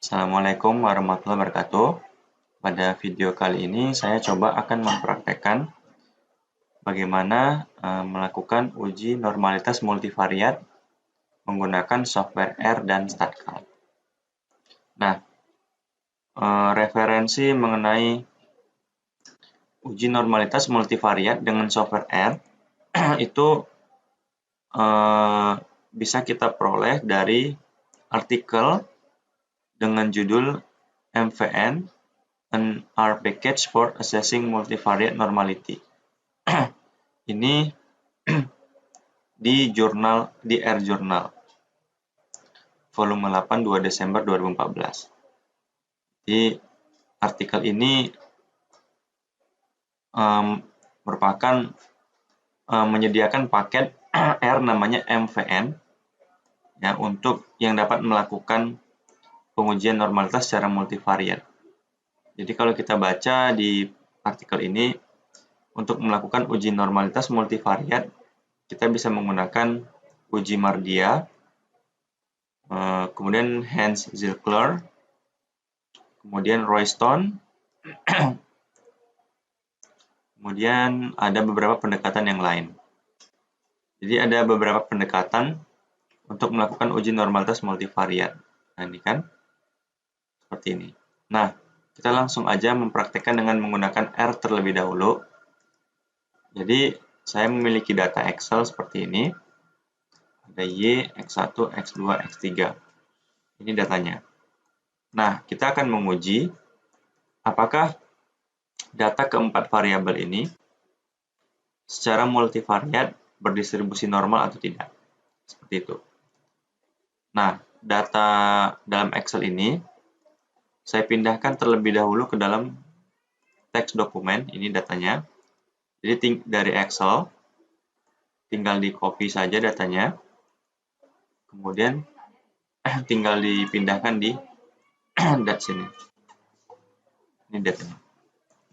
Assalamualaikum warahmatullahi wabarakatuh. Pada video kali ini saya coba akan mempraktekkan bagaimana melakukan uji normalitas multivariat menggunakan software R dan StatCalc. Nah, referensi mengenai uji normalitas multivariat dengan software R itu bisa kita peroleh dari artikel dengan judul MVN, an R package for assessing multivariate normality. Ini di R Journal, volume 8, 2 Desember 2014. Di artikel ini menyediakan paket R namanya MVN ya, untuk yang dapat melakukan pengujian normalitas secara multivariat. Jadi kalau kita baca di artikel ini, untuk melakukan uji normalitas multivariat, kita bisa menggunakan uji Mardia, kemudian Hans-Zilkler, kemudian Royston, kemudian ada beberapa pendekatan yang lain. Jadi ada beberapa pendekatan untuk melakukan uji normalitas multivariat. Nah, ini kan seperti ini. Nah, kita langsung aja mempraktekkan dengan menggunakan R terlebih dahulu. Jadi, saya memiliki data Excel seperti ini. Ada Y, X1, X2, X3. Ini datanya. Nah, kita akan menguji apakah data keempat variabel ini secara multivariat berdistribusi normal atau tidak. Seperti itu. Nah, data dalam Excel ini saya pindahkan terlebih dahulu ke dalam teks dokumen. Ini datanya. Jadi dari Excel tinggal di copy saja datanya. Kemudian tinggal dipindahkan di sini. Ini datanya.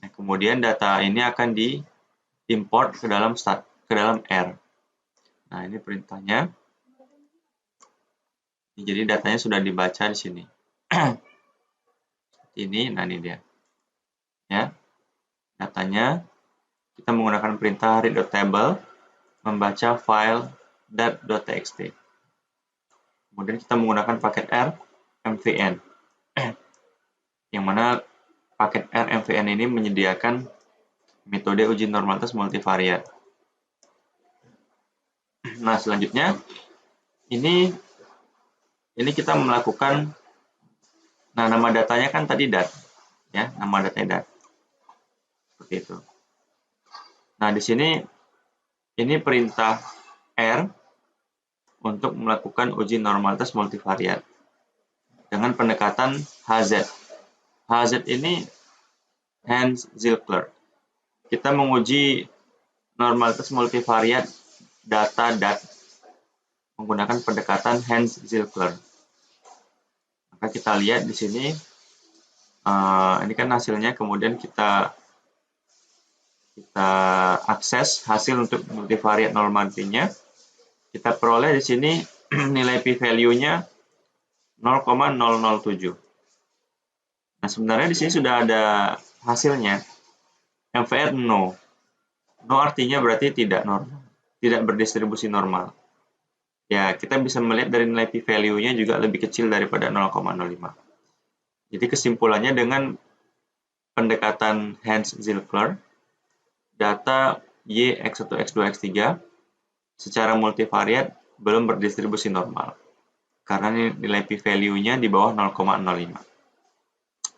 Nah, kemudian data ini akan diimport ke dalam R. Nah, ini perintahnya. Jadi datanya sudah dibaca di sini. Ini, nah ini dia. Ya. Datanya kita menggunakan perintah read.table membaca file dat.txt. Kemudian kita menggunakan paket R MVN. Yang mana paket R MVN ini menyediakan metode uji normalitas multivariat. Nah, selanjutnya ini kita melakukan, nah nama datanya kan tadi dat, ya, nama datanya dat. Seperti itu. Nah, di sini ini perintah R untuk melakukan uji normalitas multivariat dengan pendekatan HZ. HZ ini Hans-Zilkler. Kita menguji normalitas multivariat data dat menggunakan pendekatan Hans-Zilkler. Maka kita lihat di sini, ini kan hasilnya, kemudian kita akses hasil untuk multivariat normality-nya. Kita peroleh di sini nilai p-value-nya 0,007. Nah, sebenarnya di sini sudah ada hasilnya. MVR no. No artinya berarti tidak normal, tidak berdistribusi normal. Ya, kita bisa melihat dari nilai p-value-nya juga lebih kecil daripada 0,05. Jadi kesimpulannya dengan pendekatan Hans-Zilkler, data Y, X1, X2, X3 secara multivariat belum berdistribusi normal. Karena nilai p-value-nya di bawah 0,05.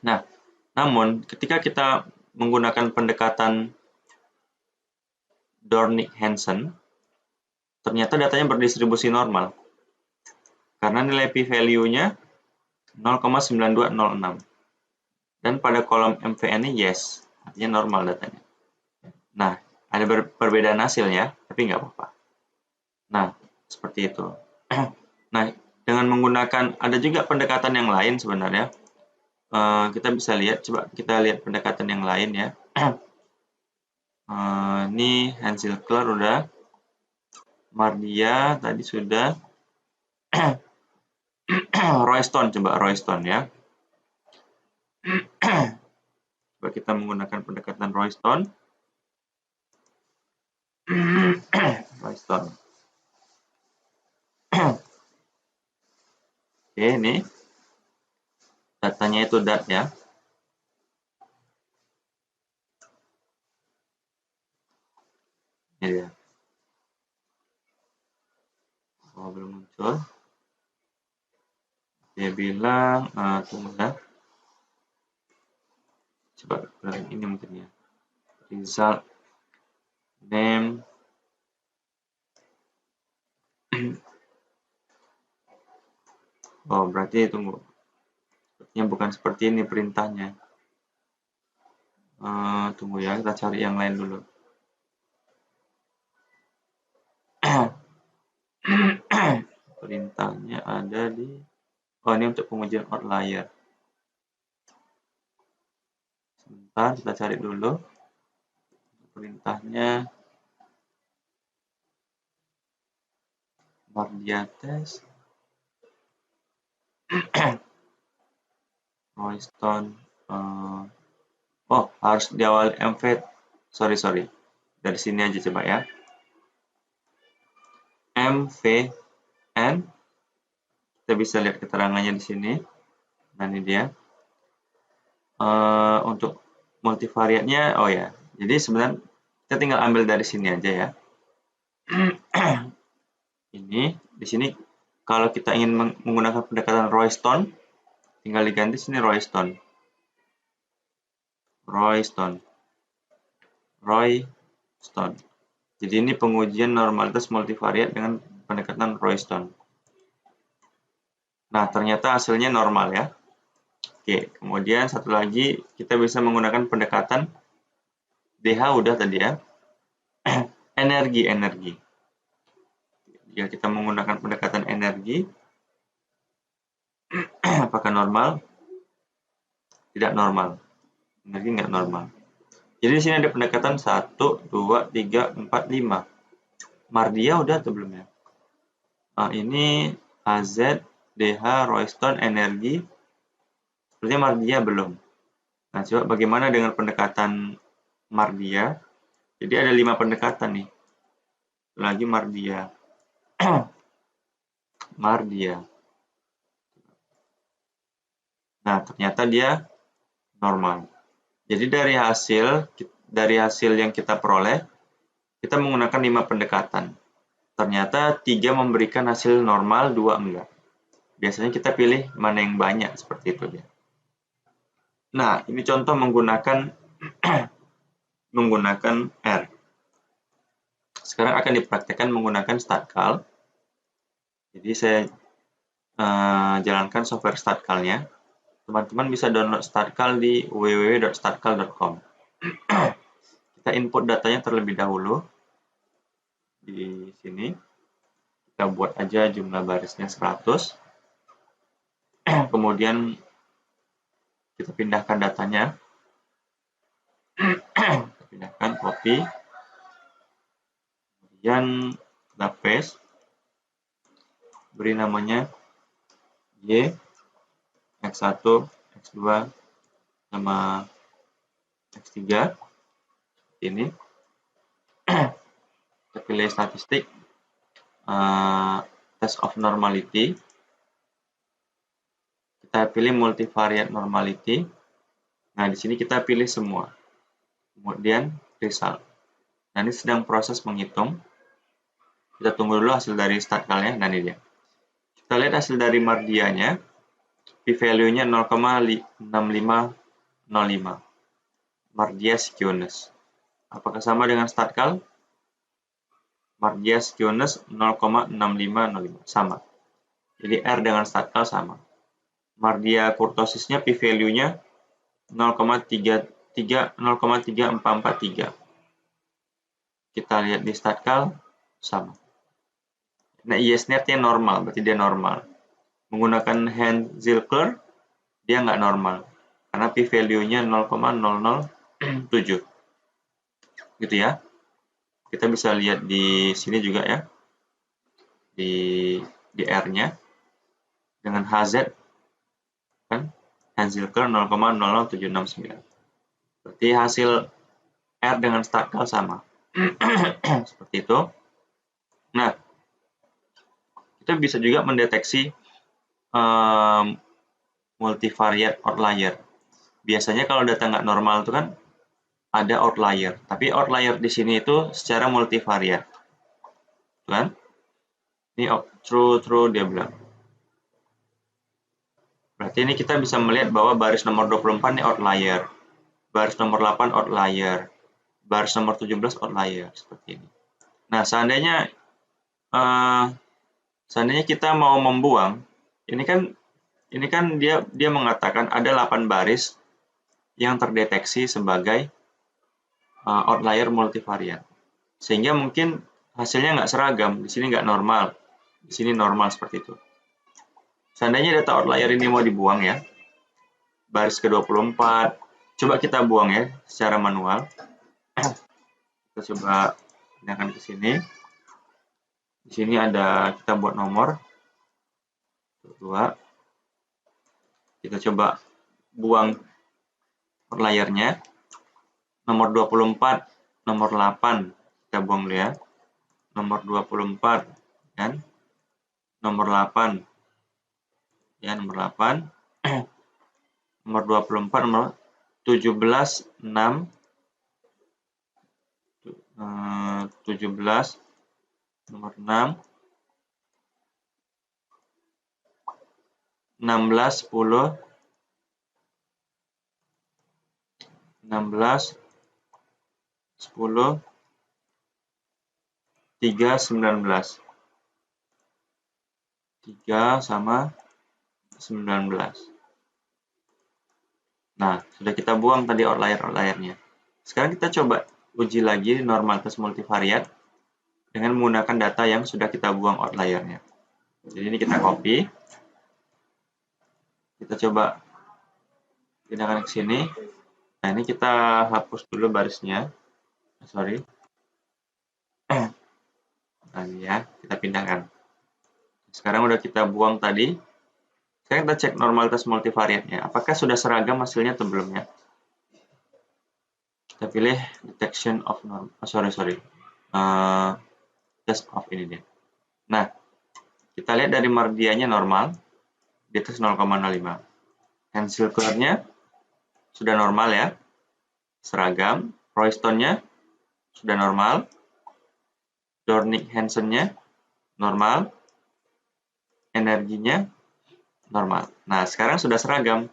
Nah, namun ketika kita menggunakan pendekatan Dornick-Hansen, ternyata datanya berdistribusi normal. Karena nilai p-value-nya 0,9206. Dan pada kolom MVN-nya yes, artinya normal datanya. Nah, ada perbedaan hasilnya, tapi nggak apa-apa. Nah, seperti itu. Nah, dengan menggunakan, ada juga pendekatan yang lain sebenarnya. Kita bisa lihat, coba kita lihat pendekatan yang lain ya. Ini Hans-Zilkler udah, Mardia tadi sudah, Royston, coba Royston ya. Coba kita menggunakan pendekatan Royston. Royston. Oke, ini datanya itu dat ya. Ini dia. Oh, belum muncul. Dia bilang, tunggu ya. Coba ini mungkin ya. Result name. Oh, berarti tunggu. Sepertinya bukan seperti ini perintahnya. Tunggu ya, kita cari yang lain dulu. Perintahnya ada di... Oh, ini untuk pengujian outlier. Sebentar, kita cari dulu. Perintahnya Mardia test. Royston. Oh, harus diawali mv. Sorry. Dari sini aja coba ya. MVN. Kita bisa lihat keterangannya di sini. Nah, ini dia. Untuk multivariatnya, oh ya. Jadi sebenarnya kita tinggal ambil dari sini aja ya. Ini di sini kalau kita ingin menggunakan pendekatan Royston, tinggal diganti sini Royston. Jadi ini pengujian normalitas multivariat dengan pendekatan Royston. Nah, ternyata hasilnya normal ya. Oke, kemudian satu lagi kita bisa menggunakan pendekatan DH udah tadi ya. Energi. Jika kita menggunakan pendekatan energi, apakah normal? Tidak normal. Energi nggak normal. Jadi di sini ada pendekatan 1, 2, 3, 4, 5. Mardia udah atau belum ya? Ini AZ, DH, Royston, energi. Sepertinya Mardia belum. Nah, coba bagaimana dengan pendekatan Mardia? Jadi ada 5 pendekatan nih. Lagi Mardia. Nah, ternyata dia normal. Jadi dari hasil yang kita peroleh, kita menggunakan 5 pendekatan. Ternyata 3 memberikan hasil normal, 2 enggak. Biasanya kita pilih mana yang banyak, seperti itu dia. Nah, ini contoh menggunakan R. Sekarang akan dipraktekkan menggunakan StatCal. Jadi saya jalankan software StatCal-nya. Teman-teman bisa download StatCal di www.statcal.com. Kita input datanya terlebih dahulu. Di sini kita buat aja jumlah barisnya 100. Kemudian kita pindahkan datanya. Kita pindahkan, copy. Kemudian kita paste. Beri namanya Y, X1, X2, sama X3. Ini. Kita pilih statistik. Test of normality. Kita pilih multivariate normality. Nah, di sini kita pilih semua. Kemudian result. Nah, ini sedang proses menghitung. Kita tunggu dulu hasil dari StatCal-nya. Nah, ini dia. Kita lihat hasil dari Mardia-nya. P-value-nya 0,6505. Mardia skewness. Apakah sama dengan StatCal? Mardia skewness 0,6505. Sama. Jadi R dengan StatCal sama. Mardia kurtosisnya P-value-nya 0,3443. Kita lihat di StatCal sama. Nah, ISNet-nya normal, berarti dia normal. Menggunakan Hand-Zilker, dia nggak normal. Karena P-value-nya 0,007. Gitu ya. Kita bisa lihat di sini juga ya. Di R-nya. Dengan HZ. Kan? Hanzilker 0,00769. Berarti hasil R dengan Starkel sama. Seperti itu. Nah, kita bisa juga mendeteksi multivariate outlier. Biasanya kalau data nggak normal itu kan ada outlier, tapi outlier di sini itu secara multivariate. Kan? Ini true dia bilang. Berarti ini kita bisa melihat bahwa baris nomor 24 ini outlier. Baris nomor 8 outlier. Baris nomor 17 outlier seperti ini. Nah, seandainya kita mau membuang, ini kan dia mengatakan ada 8 baris yang terdeteksi sebagai outlier multivariate. Sehingga mungkin hasilnya nggak seragam, di sini nggak normal, di sini normal seperti itu. Seandainya data outlier ini mau dibuang ya, baris ke-24, coba kita buang ya secara manual. Kita coba pindahkan ke sini. Di sini ada, kita buat nomor 2. Kita coba buang outlier-nya. Nomor 24, nomor 8, kita buang dulu ya. Nomor 24, kan? Nomor 8. Ya, nomor 8. Nomor 24, nomor 17, 6. 17, nomor 6. 16, 10. 16, 10, 3, 19. 3 sama 19. Nah, sudah kita buang tadi outlier-outlier-nya. Sekarang kita coba uji lagi normalitas multivariate dengan menggunakan data yang sudah kita buang outlier-nya. Jadi ini kita copy. Kita coba pindahkan ke sini. Nah, ini kita hapus dulu barisnya. Sorry. Nah, ini ya, kita pindahkan. Sekarang udah kita buang tadi. Sekarang kita cek normalitas multivariate-nya. Apakah sudah seragam hasilnya atau belum ya? Kita pilih detection of norm. Test of ini dia. Nah, kita lihat dari mardianya normal, di atas 0,05. Hanzilker-nya sudah normal ya, seragam. Royston-nya sudah normal. Dornick-Hansen-nya normal. Energinya normal. Nah, sekarang sudah seragam.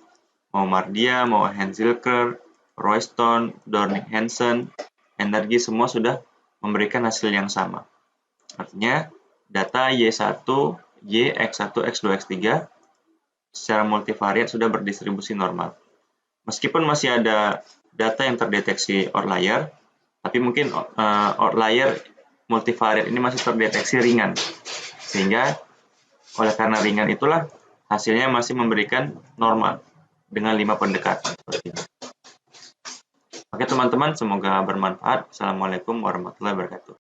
Mau Mardia, mau Hanzilker, Royston, Dornick-Hansen, energi semua sudah memberikan hasil yang sama. Artinya, data Y1, Y, X1, X2, X3 secara multivariate sudah berdistribusi normal. Meskipun masih ada data yang terdeteksi outlier, tapi mungkin outlier multivariate ini masih terdeteksi ringan. Sehingga, oleh karena ringan itulah, hasilnya masih memberikan normal dengan 5 pendekatan. Oke teman-teman, semoga bermanfaat. Assalamualaikum warahmatullahi wabarakatuh.